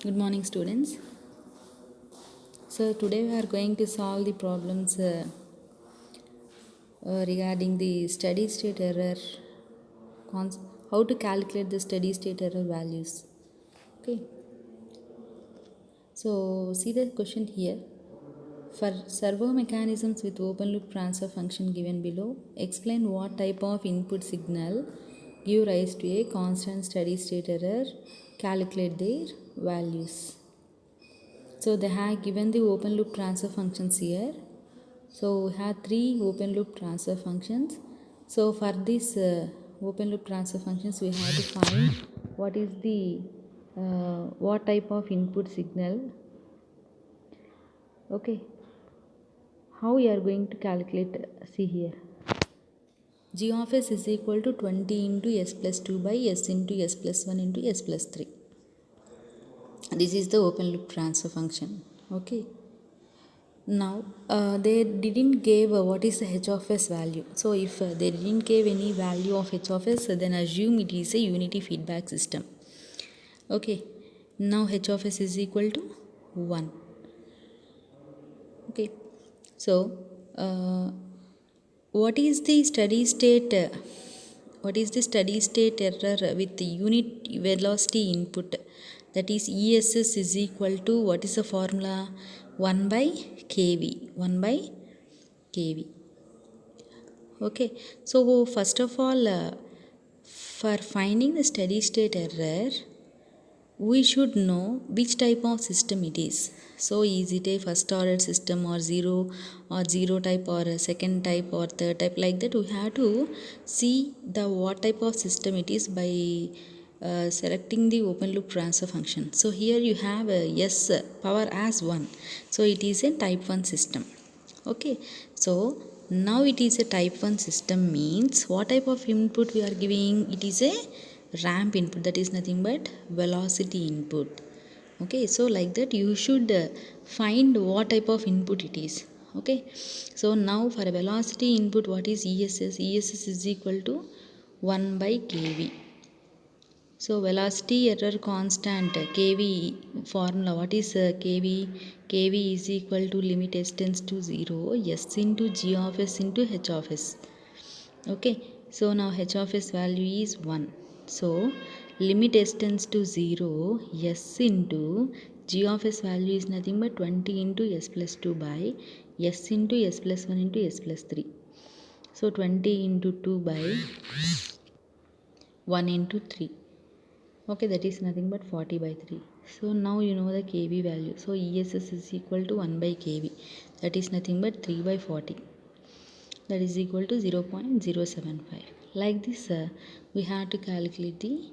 Good morning, students. So, today we are going to solve the problems regarding the steady state error, how to calculate the steady state error values. Okay, so see the question here. For servo mechanisms with open loop transfer function given below, explain what type of input signal give rise to a constant steady state error, calculate their values. So they have given the open loop transfer functions here. So we have three open loop transfer functions. So for this open loop transfer functions, we have to find what is the what type of input signal. Okay, how we are going to calculate? See here, g of s is equal to 20 into s plus 2 by s into s plus 1 into s plus 3. This is the open loop transfer function. Okay. Now they didn't give what is the h of s value. So if they didn't give any value of h of s, then assume it is a unity feedback system. Okay, now h of s is equal to 1. Okay, so what is the steady state error with the unit velocity input, that is ess is equal to, what is the formula, 1 by kv. Okay, so first of all, for finding the steady state error, we should know which type of system it is. So is it a first order system or zero type or a second type or third type, like that we have to see the what type of system it is by selecting the open loop transfer function. So here you have a s power as 1, so it is a type 1 system. Okay, so now it is a type 1 system means what type of input we are giving? It is a ramp input, that is nothing but velocity input. Okay, so like that you should find what type of input it is. Okay, so now for a velocity input, what is ess is equal to 1 by kv. So velocity error constant kv formula, what is kv is equal to limit s tends to 0 s into g of s into h of s. Okay, so now h of s value is 1. So limit s tends to 0 s into g of s value is nothing but 20 into s plus 2 by s into s plus 1 into s plus 3. So 20 into 2 by 1 into 3. Okay, that is nothing but 40 by 3. So now you know the kV value. So ess is equal to 1 by kV, that is nothing but 3 by 40, that is equal to 0.075. Like this we have to calculate the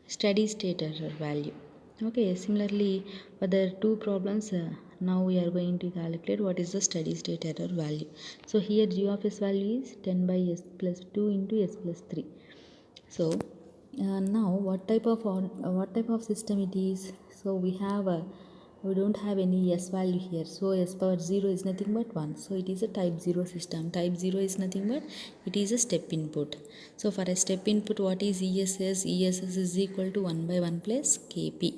steady state error value. Okay, similarly for the two problems, now we are going to calculate what is the steady state error value. So here g of s value is 10 by s plus 2 into s plus 3. So now what type of system it is? So we don't have any s value here, so s power 0 is nothing but 1, so it is a type 0 system. Type 0 is nothing but it is a step input. So for a step input, what is ess is equal to 1 by 1 plus kp.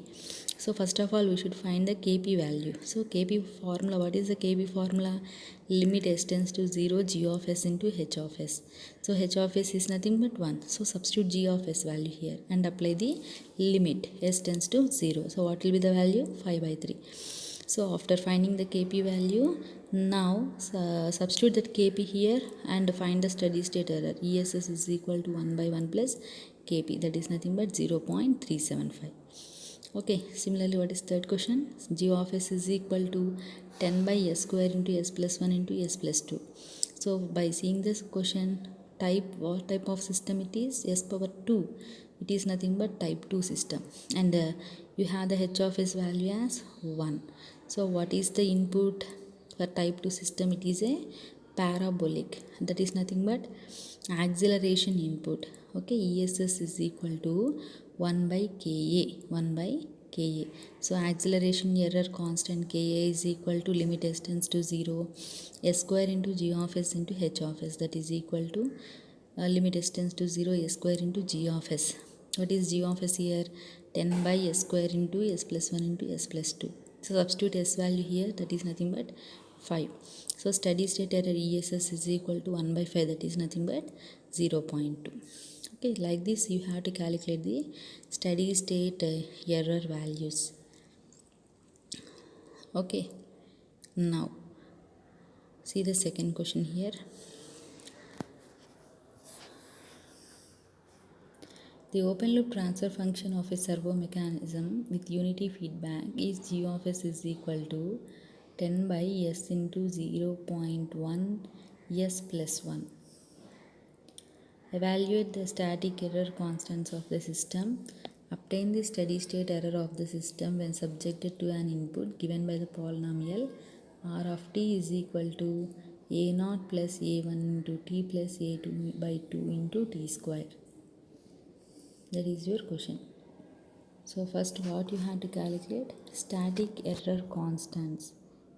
So first of all we should find the kp value. So kp formula, what is the kp formula? Limit s tends to 0 g of s into h of s. So h of s is nothing but 1, so substitute g of s value here and apply the limit s tends to 0. So what will be the value? 5 by 3. So after finding the kp value, now substitute that kp here and find the steady state error. ess is equal to 1 by 1 plus kp, that is nothing but 0.375. Okay, similarly what is third question? G of s is equal to 10 by s square into s plus 1 into s plus 2. So by seeing this question, what type of system it is? S power 2, it is nothing but type 2 system, and you have the h of s value as 1. So what is the input for type 2 system? It is a parabolic, that is nothing but acceleration input. Okay, ess is equal to 1 by ka. So acceleration error constant ka is equal to limit s tends to 0 s square into g of s into h of s, that is equal to limit s tends to 0 s square into g of s. What is g of s here? 10 by s square into s plus 1 into s plus 2. So substitute s value here, that is nothing but 5. So steady state error ESS is equal to 1 by 5, that is nothing but 0.2. Okay, like this you have to calculate the steady state error values. Okay, now see the second question here. The open loop transfer function of a servo mechanism with unity feedback is g of s is equal to 10 by s into 0.1 s plus 1. Evaluate the static error constants of the system. Obtain the steady state error of the system when subjected to an input given by the polynomial r of t is equal to a0 plus a1 into t plus a2 by 2 into t square. That is your question. So first what you have to calculate? Static error constants.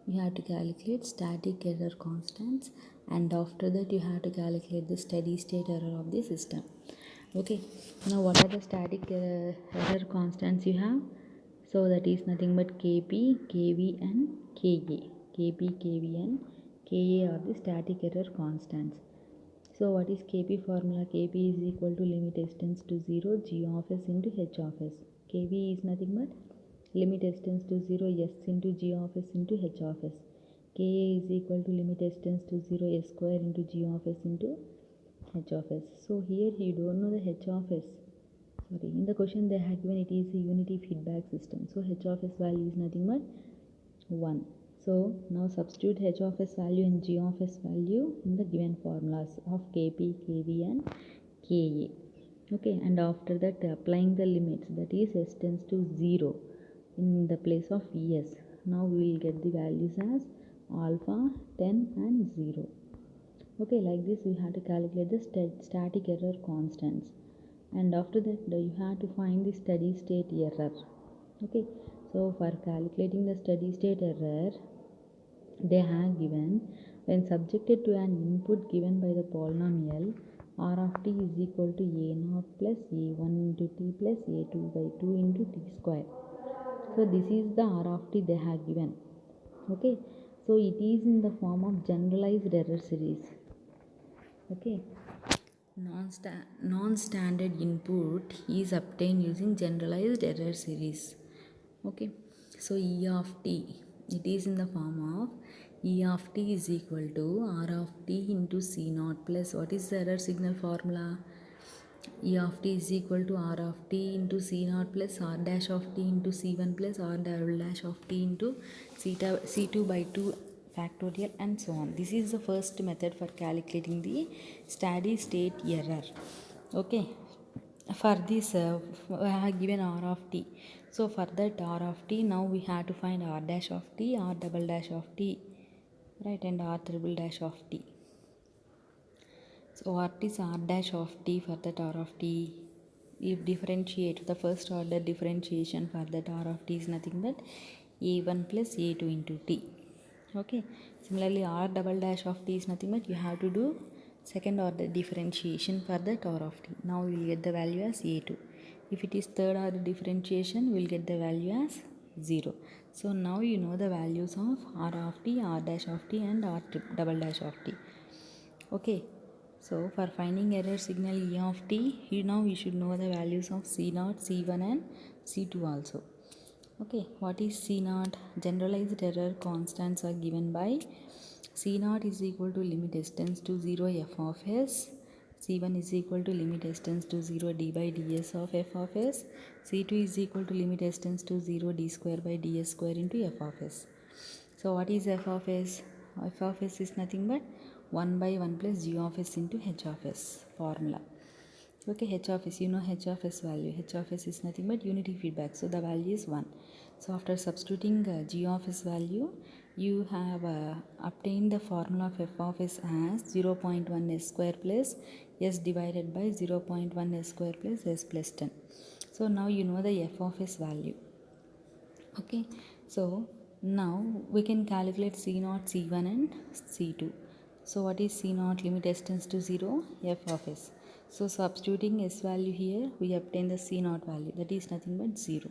You have to calculate static error constants, and after that you have to calculate the steady state error of the system. Okay, now what are the static error constants you have? So that is nothing but Kp, Kv and Ka. Kp, Kv and Ka are the static error constants. So what is Kp formula? Kp is equal to limit s tends to 0 g of s into h of s. Kv is nothing but limit s tends to 0 s into g of s into h of s. Ka is equal to limit s tends to 0 s square into g of s into h of s. So here you don't know the h of s. Sorry, in the question they have given it is a unity feedback system. So h of s value is nothing but 1. So now substitute h of s value and g of s value in the given formulas of Kp, Kv and Ka. Okay, and after that applying the limits, that is s tends to 0 in the place of es. Now we will get the values as alpha, 10 and 0. Okay, like this we have to calculate the static error constants, and after that you have to find the steady state error. Okay, so for calculating the steady state error, they have given when subjected to an input given by the polynomial r of t is equal to a0 plus a1 into t plus a2 by 2 into t square. So this is the r of t they have given. Okay, so it is in the form of generalized error series. Okay, non-standard input is obtained using generalized error series. Okay, so E of t, it is in the form of E of t is equal to R of t into C naught plus, what is the error signal formula? E of t is equal to R of t into C naught plus R dash of t into C1 plus R double dash of t into C2 by 2 factorial and so on. This is the first method for calculating the steady state error. Okay, for this I have given R of t. So for that R of t, now we have to find R dash of t, R double dash of t, right, and R triple dash of t. So what is R dash of t? For that R of t, if differentiate the first order differentiation for that R of t is nothing but a1 plus a2 into t. Okay, similarly R double dash of t is nothing but you have to do second order differentiation for that R of t. Now we will get the value as a2. If it is third order differentiation, we will get the value as 0. So now you know the values of R of t, R dash of t and R double dash of t. Okay, so for finding error signal E of t, now we should know the values of C0, C1 and C2 also. Okay, what is C0? Generalized error constants are given by C0 is equal to limit s tends to 0 f of s, C1 is equal to limit s tends to 0 d by ds of f of s, C2 is equal to limit s tends to 0 d square by ds square into f of s. So what is f of s? F of s is nothing but 1 by 1 plus g of s into h of s formula. Okay, h of s, you know h of s value. H of s is nothing but unity feedback, so the value is 1. So after substituting g of s value, you have obtained the formula of f of s as 0.1 s square plus s divided by 0.1 s square plus s plus 10. So now you know the f of s value. Okay, so now we can calculate C0, C1 and C2. So what is C naught? Limit s tends to 0, f of s. So substituting s value here, we obtain the C naught value, that is nothing but 0.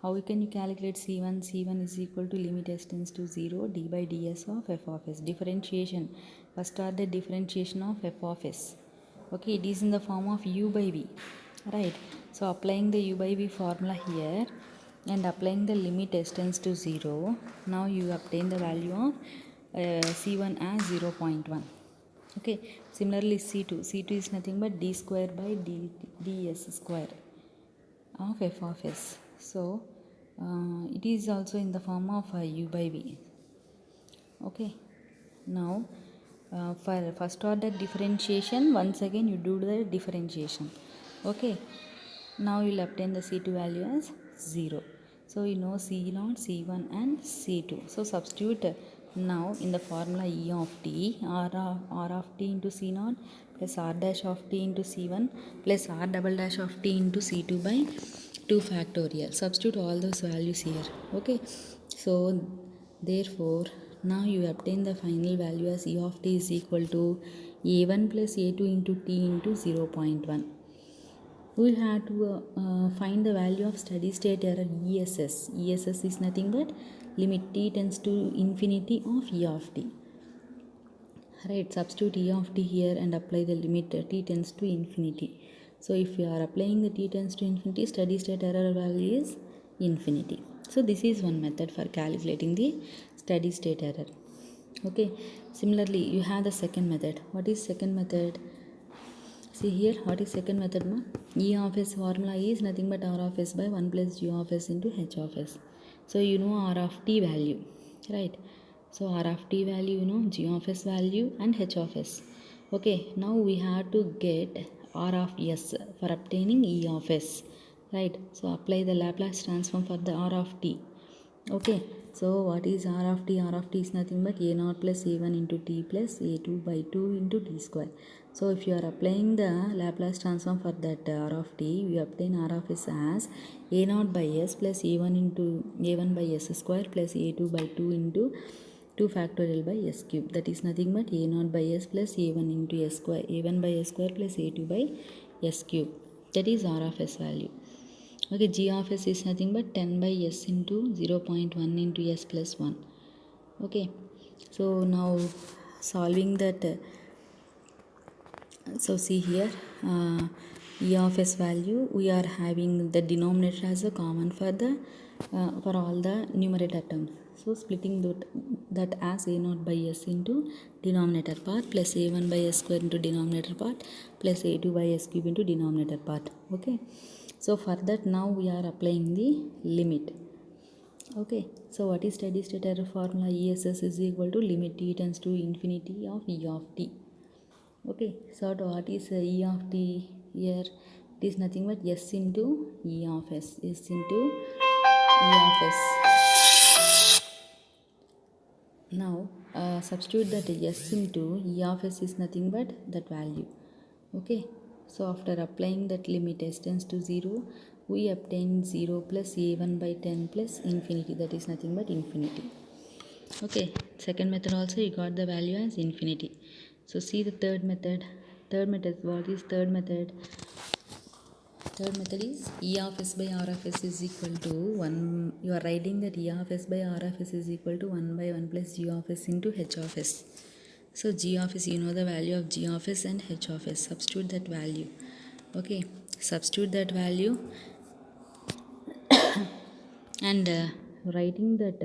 How can you calculate C1? C1 is equal to limit s tends to 0 d by ds of f of s. Differentiation, first order differentiation of f of s. Okay, it is in the form of u by v, right? So applying the u by v formula here and applying the limit s tends to 0, now you obtain the value of c1 as 0.1. Okay, similarly c2 is nothing but d square by ds square of f of s. So it is also in the form of u by v. Okay, now for first order differentiation, once again you do the differentiation. Okay, now you will obtain the c2 value as 0. So you know c0, c1 and c2. So substitute now in the formula e of t, r of t into c0 plus r dash of t into c1 plus r double dash of t into c2 by 2 factorial. Substitute all those values here. Okay, so therefore now you obtain the final value as e of t is equal to a1 plus a2 into t into 0.1. We have to find the value of steady state error ESS. ESS is nothing but limit t tends to infinity of e of t. Right, substitute e of t here and apply the limit t tends to infinity. So if you are applying the t tends to infinity, steady state error value is infinity. So this is one method for calculating the steady state error. Okay, similarly you have the second method. What is second method? See here, what is second method? Ma? E of s formula is nothing but r of s by 1 plus g of s into h of s. So you know r of t value, right? So r of t value, you know g of s value and h of s. Okay, now we have to get r of s for obtaining e of s, right? So apply the Laplace transform for the r of t. Okay, so what is r of t? R of t is nothing but a naught plus a1 into t plus a2 by 2 into t square. So if you are applying the Laplace transform for that r of t, we obtain r of s as a naught by s plus a1 into a1 by s square plus a2 by 2 into 2 factorial by s cube. That is nothing but a naught by s plus a1 into s square, a1 by s square plus a2 by s cube. That is r of s value. Okay, g of s is nothing but 10 by s into 0.1 into s plus 1. Okay, so now solving that, so see here, e of s value, we are having the denominator as a common for the for all the numerator terms. So splitting that as a naught by s into denominator part plus a1 by s square into denominator part plus a2 by s cube into denominator part. Okay, so for that now we are applying the limit. Okay, so what is steady state error formula? ESS is equal to limit t tends to infinity of e of t. Okay, so what is e of t here? It is nothing but s into e of s, s into e of s. Now substitute that s into e of s is nothing but that value. Okay, so after applying that limit s tends to 0, we obtain 0 plus a1 by 10 plus infinity, that is nothing but infinity. Okay, second method also you got the value as infinity. So see the third method. What is third method? Third method is e of s by r of s is equal to 1. You are writing that e of s by r of s is equal to 1 by 1 plus g of s into h of s. So g of s, you know the value of g of s and h of s. Substitute that value. Okay, substitute that value and writing that,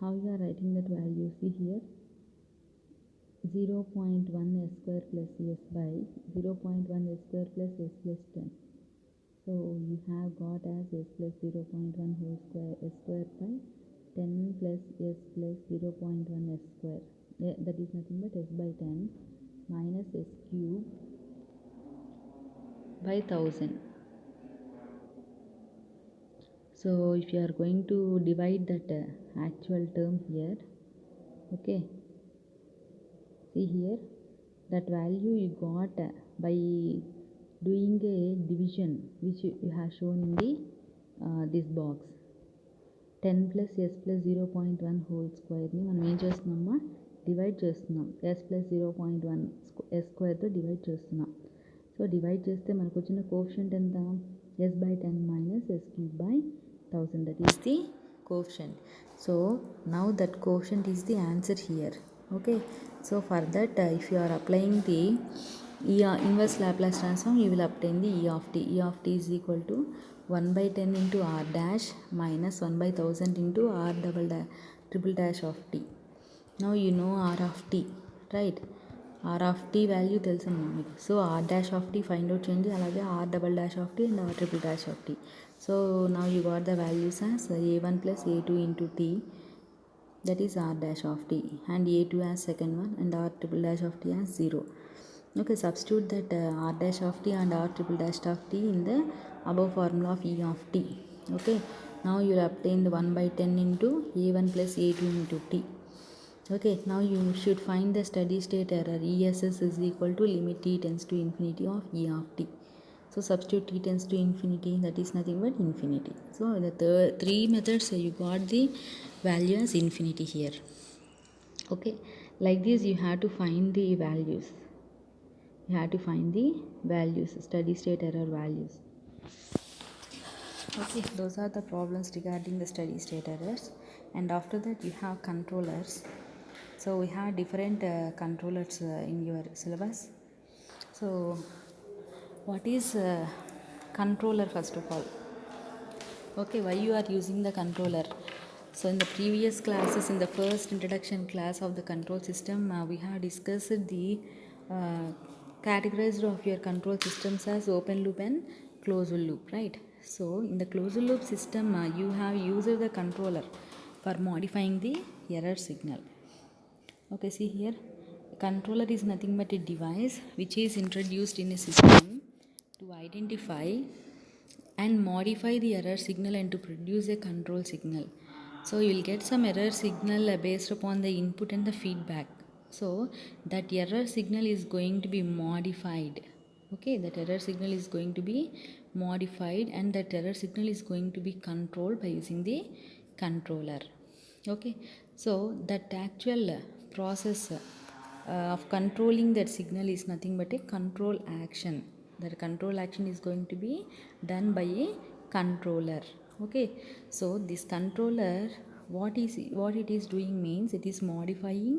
how you are writing that value? See here, 0.1 s square plus s by 0.1 s square plus s plus 10. So you have got as s plus 0.1 whole square s square by 10 plus s plus 0.1 s square. That is nothing but s by 10 minus s cube by 1000. So if you are going to divide that actual term here, okay, see here, that value you got by doing a division which you have shown in the this box. 10 plus s plus 0.1 whole square ni మనం ఏం చేస్తున్నామా divide చేస్తున్నాం. S plus 0.1 S స్క్వేర్తో divide చేస్తున్నాం. So divide చేస్తే మనకు వచ్చిన coefficient ఎంత? S by 10 minus S cube by 1000, that is the coefficient. So now that coefficient is the answer here. Okay, so for that if you are applying the inverse Laplace transform, you will obtain the E of t. E of t is equal to 1 by 10 into r dash minus 1 by 1000 into r triple dash of t. Now you know r of t, right? r of t value తెలుసమ్మా మీకు. So r dash of t find out చేయండి, అలాగే r double dash of t and r triple dash of t. So now you got the values as a1 plus a2 into t, that is r dash of t, and a2 as second one and r triple dash of t as 0. Okay, substitute that r dash of t and r triple dash of t in the above formula of E of t. Okay, now you will obtain the 1 by 10 into a1 plus a2 into t. Okay, now you should find the steady state error. ESS is equal to limit t tends to infinity of E of t. So substitute t tends to infinity, that is nothing but infinity. So the three methods you got the value as infinity here. Okay, like this you have to find the values. You have to find the values, steady state error values. Okay, those are the problems regarding the steady state errors. And after that you have controllers. So we have different controllers in your syllabus. So what is controller first of all? Okay, why you are using the controller? So in the previous classes, in the first introduction class of the control system, we have discussed the categorized of your control systems as open loop and closed loop, right? So in the closed loop system, you have used the controller for modifying the error signal. Okay, see here, controller is nothing but a device which is introduced in a system to identify and modify the error signal and to produce a control signal. So you will get some error signal based upon the input and the feedback. So that error signal is going to be modified. Okay, that error signal is going to be modified and that error signal is going to be controlled by using the controller. Okay, so that actual process of controlling that signal is nothing but a control action. That control action is going to be done by a controller. Okay, so this controller, what it is doing means it is modifying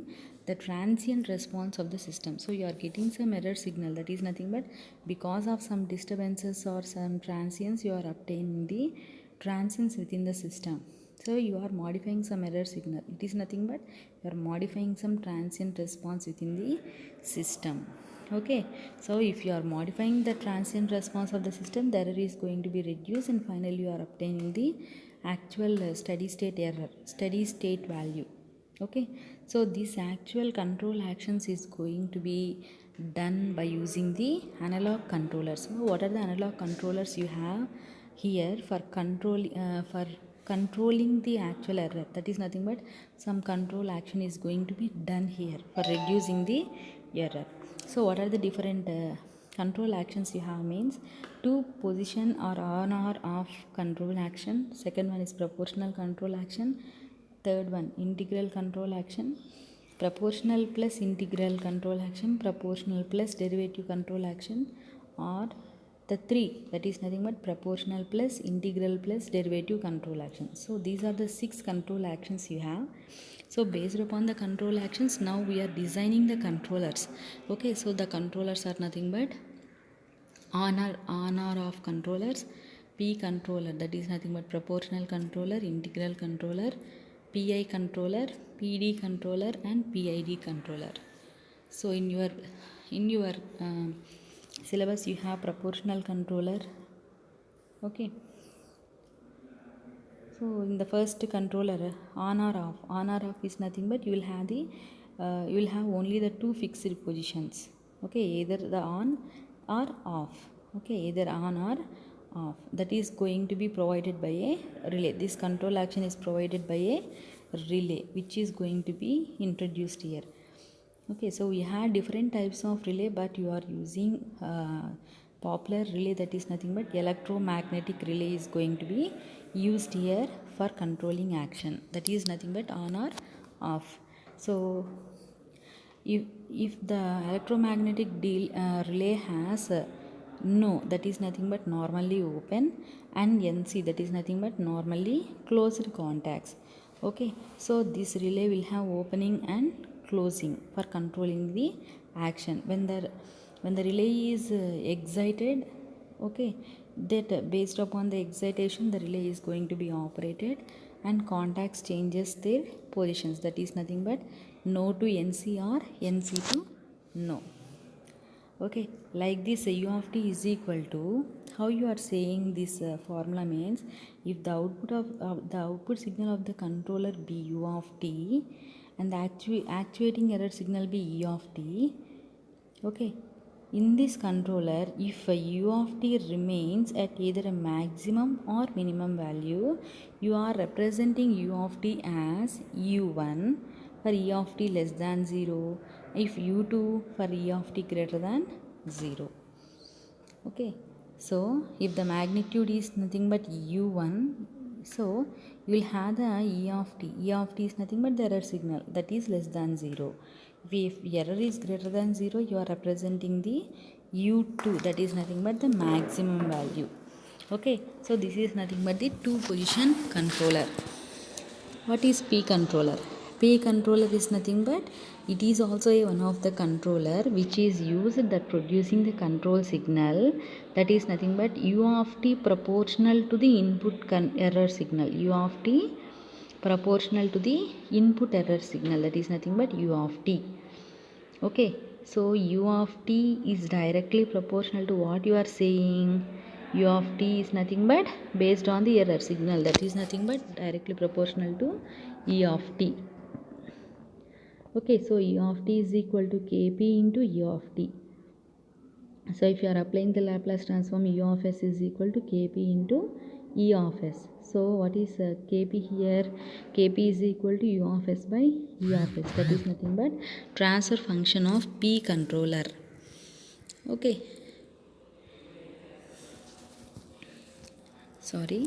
the transient response of the system. So you are getting some error signal, that is nothing but because of some disturbances or some transients you are obtaining the transients within the system. So you are modifying some error signal, it is nothing but you are modifying some transient response within the system. Okay, so if you are modifying the transient response of the system, the error is going to be reduced and finally you are obtaining the actual steady state error, steady state value. Okay, so this actual control actions is going to be done by using the analog controllers. So what are the analog controllers you have here for controlling the actual error? That is nothing but some control action is going to be done here for reducing the error. So what are the different control actions you have means to position or on or off control action. Second one is proportional control action. Third one integral control action. Proportional plus integral control action. Proportional plus derivative control action. Or the three, that is nothing but proportional plus integral plus derivative control action. So these are the 6 control actions you have. So based upon the control actions, now we are designing the controllers. Okay, so the controllers are nothing but on or off controllers. P controller, that is nothing but proportional controller, integral controller, PI controller, PD controller and PID controller. So in your syllabus you have proportional controller. Okay, so in the first controller, on or off is nothing but you will have only the 2 fixed positions. Okay, either the on or off. Okay, either on or off, that is going to be provided by a relay. This control action is provided by a relay which is going to be introduced here. Okay, so we have different types of relay, but you are using popular relay, that is nothing but electromagnetic relay is going to be used here for controlling action, that is nothing but on or off. So if the electromagnetic relay has no, that is nothing but normally open, and NC, that is nothing but normally closed contacts. Okay, so this relay will have opening and closing for controlling the action. When the relay is excited, okay, that based upon the excitation the relay is going to be operated, and contacts changes their positions, that is nothing but no to NC or NC to no. Okay, like this u of t is equal to, how you are saying this formula means, if the output of the output signal of the controller be u of t and the actuating error signal be e of t. Okay, in this controller, if u of t remains at either a maximum or minimum value, you are representing u of t as u1 for e of t less than 0, if u2 for e of t greater than 0. Okay, so if the magnitude is nothing but u1, so you will have the e of t. E of t is nothing but the error signal, that is less than 0. If error is greater than 0, you are representing the u2, that is nothing but the maximum value. Okay, so this is nothing but the two position controller. What is P controller? P controller is nothing but it is also one of the controller which is used that producing the control signal, that is nothing but u of t proportional to the input error signal. U of t proportional to the input error signal, that is nothing but u of t. Okay, so u of t is directly proportional to what you are saying. U of t is nothing but based on the error signal, that is nothing but directly proportional to e of t. Okay, so e of t is equal to kp into e of t. So if you are applying the Laplace transform, u of s is equal to kp into e of s. So what is kp here? Kp is equal to u of s by e of s, that is nothing but transfer function of P controller. Okay, sorry.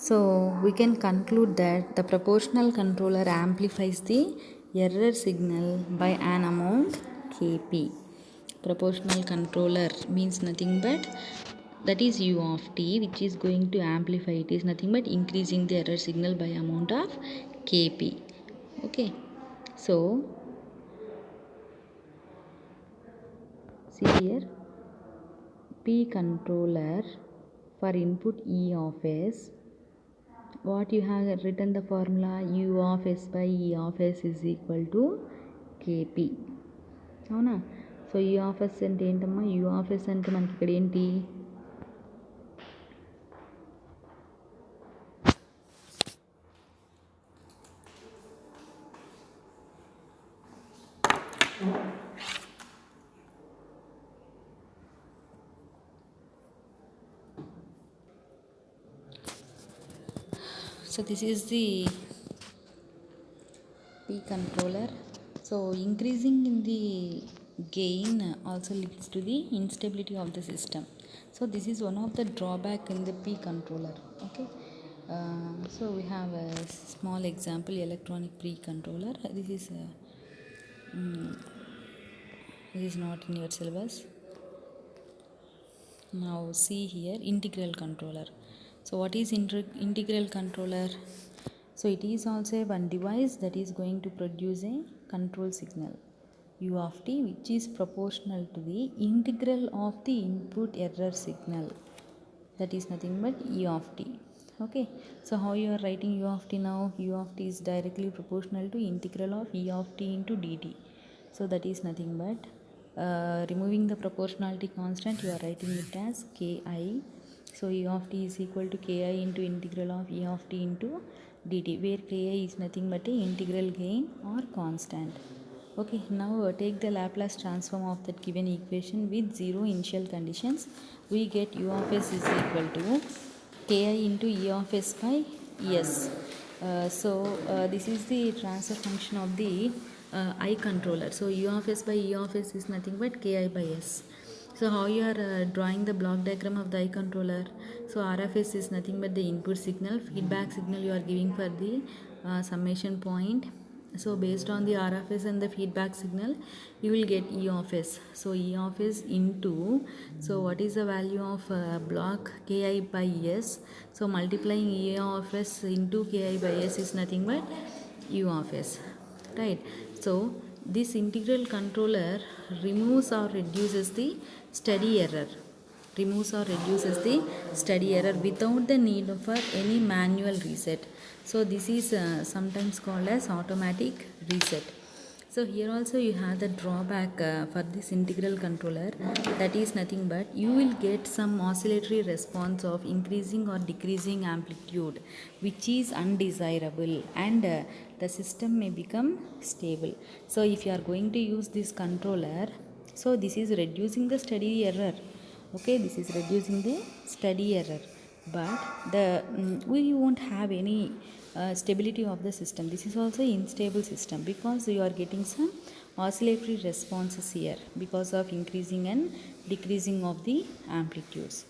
So we can conclude that the proportional controller amplifies the error signal by an amount kp. Proportional controller means nothing but that is u of t, which is going to amplify, it is nothing but increasing the error signal by amount of kp. Okay, so see here, P controller for input E of s, what you have written the formula, u of s by e of s is equal to kp. అవునా? So u of s అంటే ఏంటమ్మా? u of s అంటే మనకి ఇక్కడ ఏంటి? So this is the P controller. So increasing in the gain also leads to the instability of the system. So this is one of the drawback in the P controller. Okay, so we have a small example, electronic pre-controller. This is not in your syllabus. Now see here, integral controller. So what is integral controller? So it is also one device that is going to produce a control signal u of t, which is proportional to the integral of the input error signal, that is nothing but e of t. Okay, so how you are writing u of t now? U of t is directly proportional to integral of e of t into dt. So that is nothing but removing the proportionality constant, you are writing it as ki. So e of t is equal to ki into integral of e of t into dt, where ki is nothing but a integral gain or constant. Okay, now take the Laplace transform of that given equation with zero initial conditions. We get u of s is equal to ki into e of s by s. This is the transfer function of the I controller. So u of s by e of s is nothing but ki by s. So how you are drawing the block diagram of the eye controller? So RFS is nothing but the input signal, feedback signal you are giving for the summation point. So based on the RFS and the feedback signal, you will get E of S. So E of S into, so what is the value of block Ki by S? So multiplying E of S into Ki by S is nothing but U of S, right? So this integral controller removes or reduces the steady error, without the need for any manual reset. So this is sometimes called as automatic reset. So here also you have the drawback for this integral controller, that is nothing but you will get some oscillatory response of increasing or decreasing amplitude, which is undesirable, and the system may become stable. So if you are going to use this controller, so this is reducing the steady error. Okay, this is reducing the steady error, but we won't have any stability of the system. This is also unstable system because you are getting some oscillatory responses here because of increasing and decreasing of the amplitudes.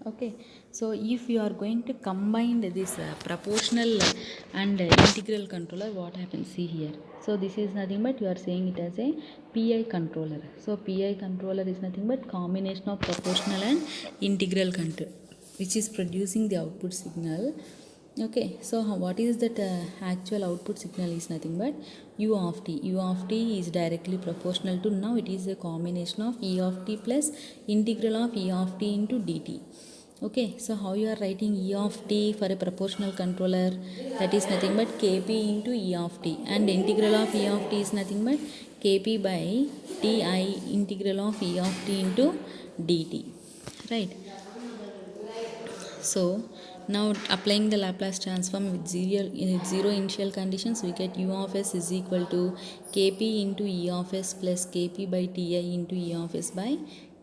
Okay, so if you are going to combine this proportional and integral controller, what happens? See here. So this is nothing but you are saying it as a PI controller. So PI controller is nothing but combination of proportional and integral control, which is producing the output signal. Okay, so what is that actual output signal is nothing but U of t. U of t is directly proportional to, now it is a combination of E of t plus integral of E of t into dt. Okay, so how you are writing E of t for a proportional controller? That is nothing but Kp into E of t, and integral of E of t is nothing but Kp by Ti integral of E of t into dt, right? So now applying the Laplace transform with zero initial conditions, we get U of s is equal to Kp into E of s plus Kp by Ti into E of s by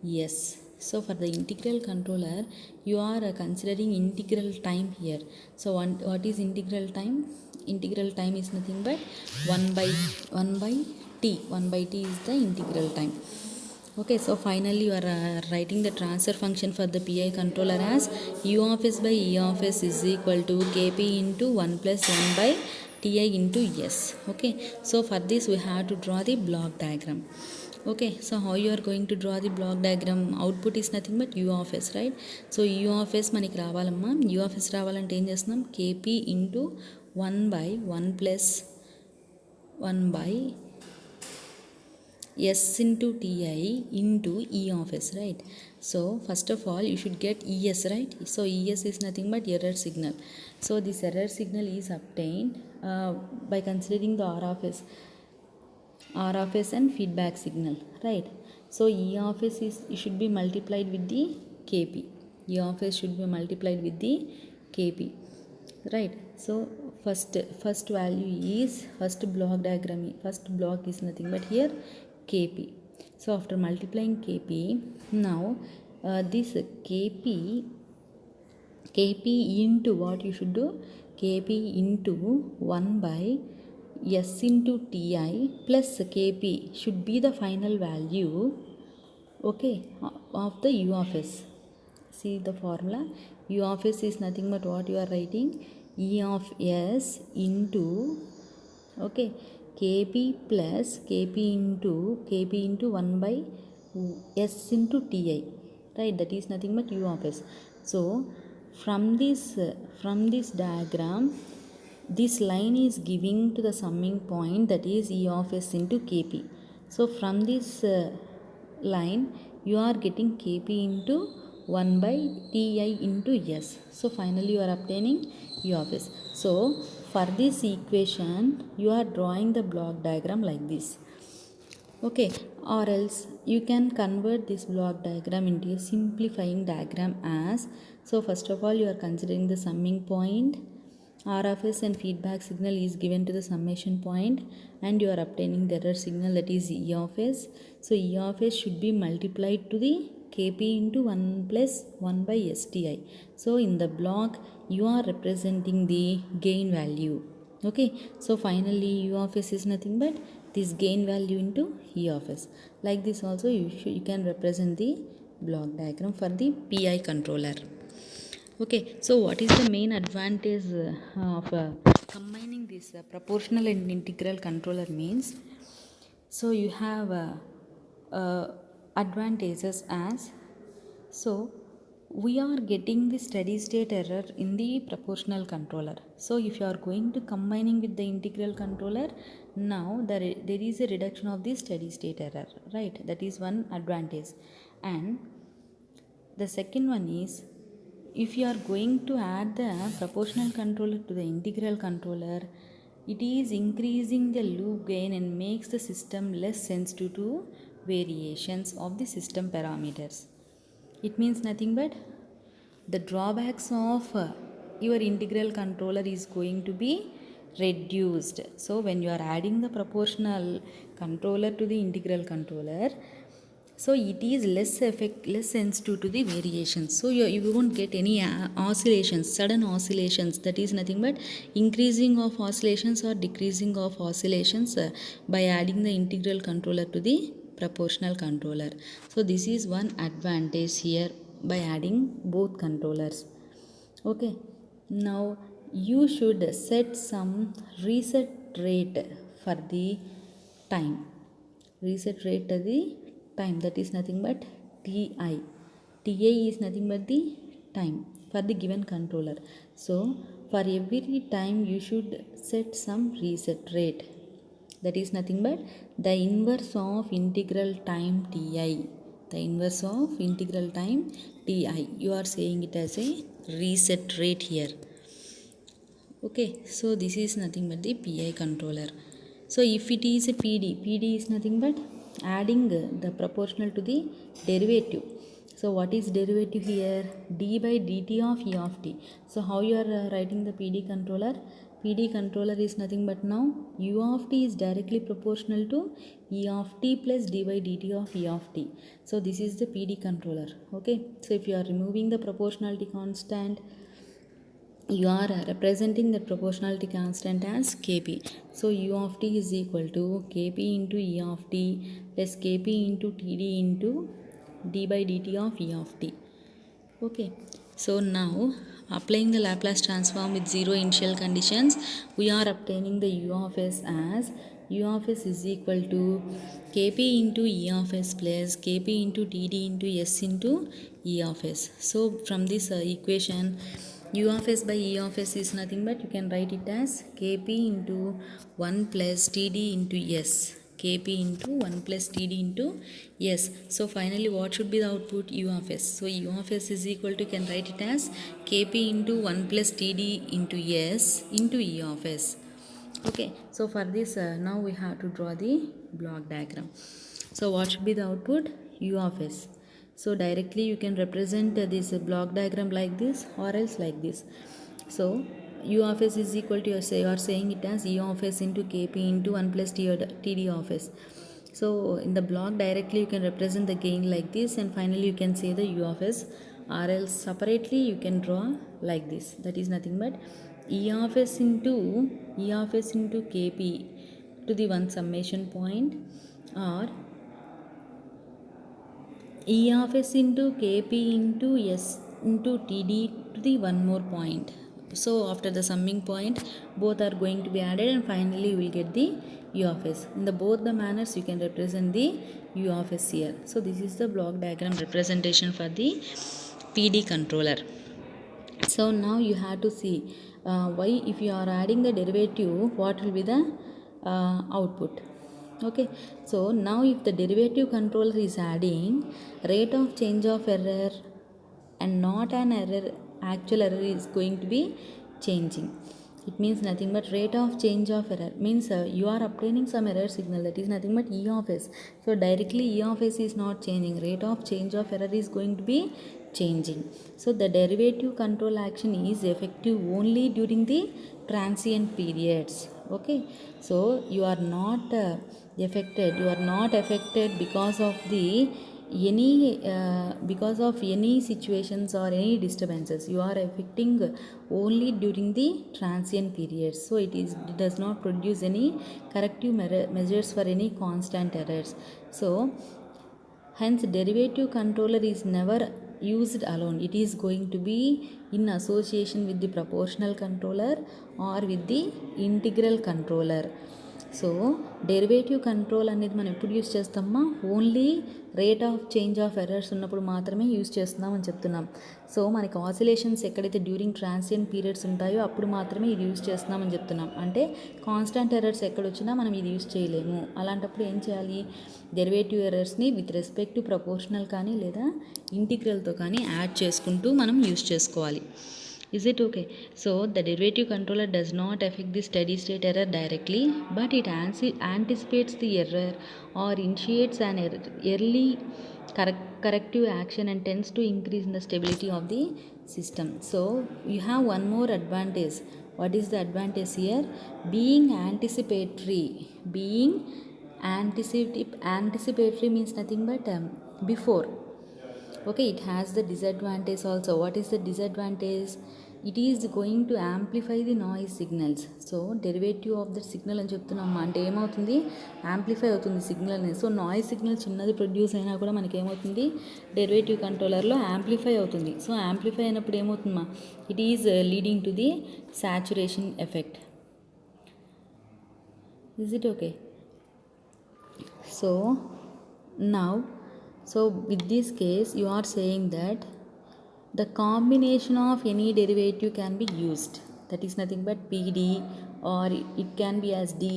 S. So for the integral controller, you are considering integral time here. So what is integral time? Integral time is nothing but 1 by t. 1 by t is the integral time. Okay, so finally you are writing the transfer function for the PI controller as U of s by E of s is equal to Kp into 1 plus 1 by Ti into S. Okay, so for this we have to draw the block diagram. Okay, so how you are going to draw the block diagram? Output is nothing but U of s, right? So U of s మనకి రావాలమ్మా. U of s రావాలంటే ఏం చేస్తున్నాం? Kp into 1 by 1 plus 1 by S into Ti into E of S, right? So first of all you should get ES, right? So ES is nothing but error signal. So this error signal is obtained by considering the R of S and feedback signal, right? So E of S is should be multiplied with the Kp. E of S should be multiplied with the Kp, right? So first value is first block is nothing but here Kp. So after multiplying Kp, now this Kp into what you should do? Kp into 1 by S into Ti plus Kp should be the final value, okay, of the U of S. See the formula. U of S is nothing but what you are writing? E of S into, okay, Kp plus Kp into 1 by S into Ti, right? That is nothing but U of S. So from this diagram, this line is giving to the summing point, that is E of S into Kp. So from this line you are getting Kp into 1 by Ti into S. So finally you are obtaining U of S. So for this equation you are drawing the block diagram like this. Okay, or else you can convert this block diagram into a simplifying diagram as, so first of all you are considering the summing point, R of S and feedback signal is given to the summation point, and you are obtaining the error signal, that is E of S. So E of S should be multiplied to the Kp into 1 plus 1 by STI. So in the block you are representing the gain value. Okay, so finally U of S is nothing but this gain value into E of s. Like this also you can represent the block diagram for the PI controller. Okay, so what is the main advantage of combining this proportional and integral controller means? So you have advantages as, so we are getting the steady state error in the proportional controller. So if you are going to combining with the integral controller, now there is a reduction of the steady state error, right? That is one advantage. And the second one is, if you are going to add the proportional controller to the integral controller, it is increasing the loop gain and makes the system less sensitive to variations of the system parameters. It means nothing but the drawbacks of your integral controller is going to be reduced. So when you are adding the proportional controller to the integral controller, so it is less sensitive to the variations, so you won't get any oscillations, sudden oscillations. That is nothing but increasing of oscillations or decreasing of oscillations by adding the integral controller to the proportional controller. So this is one advantage here by adding both controllers. Okay, now you should set some reset rate for the time. Reset rate to the time, that is nothing but ti. Ti is nothing but the time for the given controller. So for every time you should set some reset rate, that is nothing but the inverse of integral time ti. The inverse of integral time ti, you are saying it as a reset rate here. Okay, so this is nothing but the PI controller. So if it is a PD is nothing but adding the proportional to the derivative. So what is derivative here? D by dt of E of t. So how you are writing the PD controller? PD controller is nothing but now U of t is directly proportional to E of t plus d by dt of E of t. So this is the PD controller. Okay, so if you are removing the proportionality constant, you are representing the proportionality constant as kp. So u of t is equal to kp into e of t plus kp into td into d by dt of e of t. Okay, so now applying the Laplace transform with zero initial conditions, we are obtaining the u of s as u of s is equal to kp into e of s plus kp into td into s into e of s. So from this equation, u of s by e of s is nothing but you can write it as kp into 1 plus td into s. Kp into 1 plus td into s. So finally what should be the output? U of s. So u of s is equal to, you can write it as kp into 1 plus td into s into e of s. Okay, so for this now we have to draw the block diagram. So what should be the output? U of s. So directly you can represent this block diagram like this or else like this. So u of s is equal to, you are saying it as e of s into kp into 1 plus td of s. So in the block directly you can represent the gain like this, and finally you can say the u of s, or else separately you can draw like this. That is nothing but e of s into kp to the one summation point, or e of s into kp into s into td to the one more point. So after the summing point, both are going to be added and finally you will get the u of s. In the both the manners you can represent the u of s here. So this is the block diagram representation for the PD controller. So now you have to see why, if you are adding the derivative, what will be the output. Okay, so now if the derivative controller is adding, rate of change of error and not an error, actual error is going to be changing. It means nothing but rate of change of error means you are obtaining some error signal, that is nothing but e of s. So directly e of s is not changing, rate of change of error is going to be changing. So the derivative control action is effective only during the transient periods. Okay, so you are not affected because of the any because of any situations or any disturbances, you are affecting only during the transient periods, so it does not produce any corrective measures for any constant errors. So hence derivative controller is never used alone, it is going to be in association with the proportional controller or with the integral controller. So derivative control అనేది మనం ఎప్పుడు use చేస్తామా, only rate of change of errors ఉన్నప్పుడు మాత్రమే use చేస్తున్నాం అని చెప్తున్నాం. So మనకి ఆసిలేషన్స్ ఎక్కడైతే డ్యూరింగ్ ట్రాన్సియెంట్ పీరియడ్స్ ఉంటాయో అప్పుడు మాత్రమే ఇది యూస్ చేస్తున్నామని చెప్తున్నాం. అంటే కాన్స్టాంట్ ఎర్రర్స్ ఎక్కడొచ్చినా మనం ఇది యూస్ చేయలేము. అలాంటప్పుడు ఏం చేయాలి, డెరివేటివ్ ఎర్రర్స్ని విత్ రెస్పెక్ట్ టు ప్రపోర్షనల్ కానీ లేదా ఇంటిగ్రల్తో కానీ యాడ్ చేసుకుంటూ మనం యూస్ చేసుకోవాలి. Is it okay? So the derivative controller does not affect the steady state error directly, but it anticipates the error or initiates an early corrective action and tends to increase in the stability of the system. So you have one more advantage. What is the advantage here? Being anticipatory. Anticipatory means nothing but before. Okay, it has the disadvantage also. What is the disadvantage? It is going to amplify the noise signals. So derivative of the signal అని చెప్తున్నాము అంటే ఏమవుతుంది, amplify అవుతుంది signal అనేది. So noise signal చిన్నది produce అయినా కూడా మనకి ఏమవుతుంది, డెరివేటివ్ కంట్రోలర్లో యాంప్లిఫై అవుతుంది. సో యాంప్లిఫై అయినప్పుడు ఏమవుతుందమ్మా, it is leading to the saturation effect. Is it okay? So now, so with this case you are saying that the combination of any derivative can be used, that is nothing but PD, or it can be as di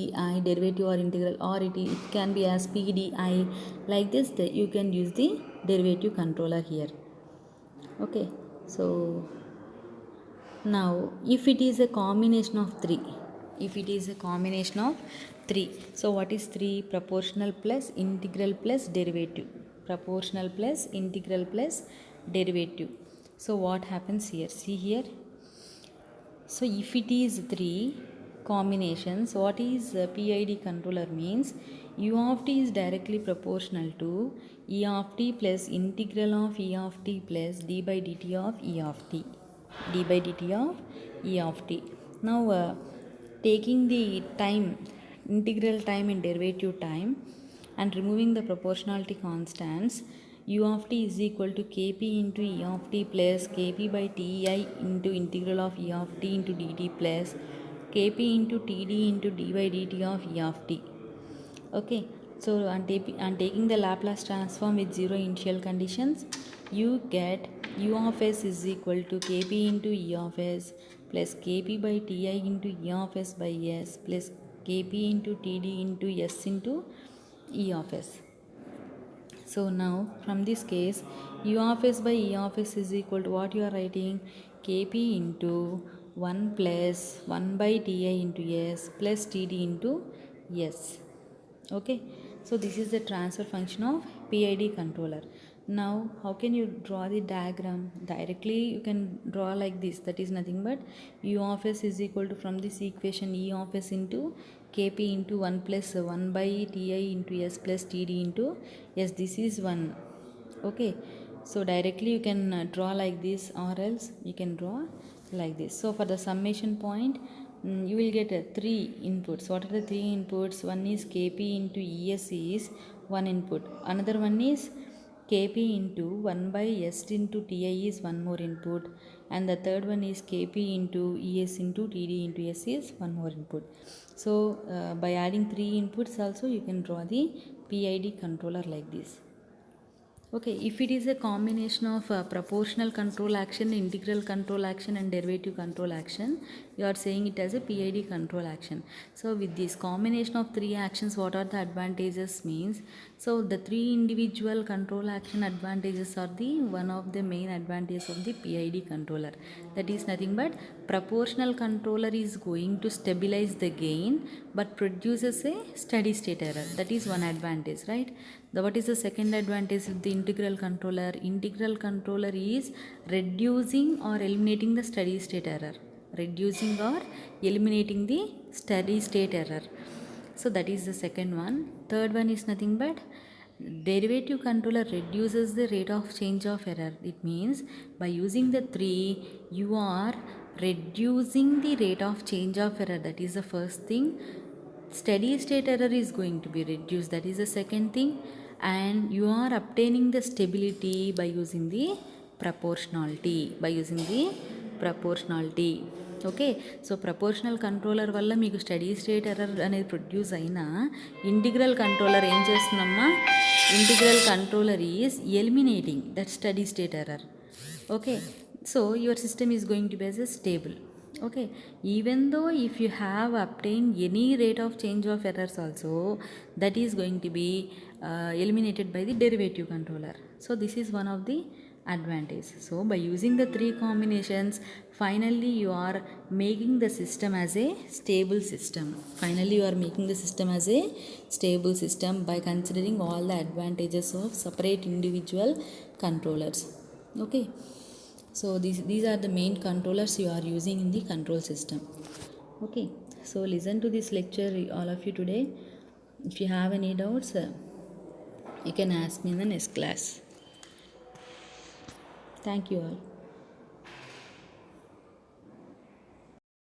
derivative or integral, or it can be as PDI. Like this you can use the derivative controller here. Okay, so now if it is a combination of 3, so what is 3? Proportional plus integral plus derivative. Proportional plus integral plus derivative. So what happens here? See here. So if it is 3 combinations, what is PID controller means? U of t is directly proportional to E of t plus integral of E of t plus d by dt of E of t. d by dt of E of t. Now taking the time, integral time and derivative time, and removing the proportionality constants, u of t is equal to kp into e of t plus kp by ti into integral of e of t into dt plus kp into td into d by dt of e of t. Okay, so on taking the Laplace transform with zero initial conditions, you get u of s is equal to kp into e of s plus kp by ti into e of s by s plus kp into td into s into e of s. So now from this case, u of s by e of s is equal to what you are writing, kp into 1 plus 1 by ti into s plus td into s. Okay, so this is the transfer function of PID controller. Now how can you draw the diagram? Directly you can draw like this, that is nothing but u of s is equal to, from this equation, e of s into kp into 1 plus 1 by ti into s plus td into s. This is 1. Okay, so directly you can draw like this, or else you can draw like this. So for the summation point, you will get 3 inputs. What are the 3 inputs? One is kp into es is one input, another one is kp into 1 by s into ti is one more input, and the third one is kp into es into td into s is one more input. So by adding 3 inputs also you can draw the PID controller like this. Okay, if it is a combination of proportional control action, integral control action and derivative control action, you are saying it as a PID control action. So with this combination of 3 actions, what are the advantages means? So the 3 individual control action advantages are the one of the main advantages of the PID controller. That is nothing but proportional controller is going to stabilize the gain but produces a steady state error. That is one advantage, right? What is the second advantage of the integral controller? Integral controller is reducing or eliminating the steady state error. Reducing or eliminating the steady state error. So that is the second one. Third one is nothing but derivative controller reduces the rate of change of error. It means by using the 3 you are reducing the rate of change of error. That is the first thing. Steady state error is going to be reduced. That is the second thing. And you are obtaining the stability by using the proportionality. Okay. So proportional controller వల్ల మీకు steady state error అనేది produce అయినా integral controller ఏం చేస్తుందమ్మా, integral controller is eliminating that steady state error. Okay. So your system is going to be as a stable. Okay, even though if you have obtained any rate of change of errors also, that is going to be eliminated by the derivative controller. So this is one of the advantage. So by using the 3 combinations, finally you are making the system as a stable system. By considering all the advantages of separate individual controllers. Okay, so these are the main controllers you are using in the control system. Okay, so listen to this lecture all of you today. If you have any doubts, you can ask me in the next class. Thank you all.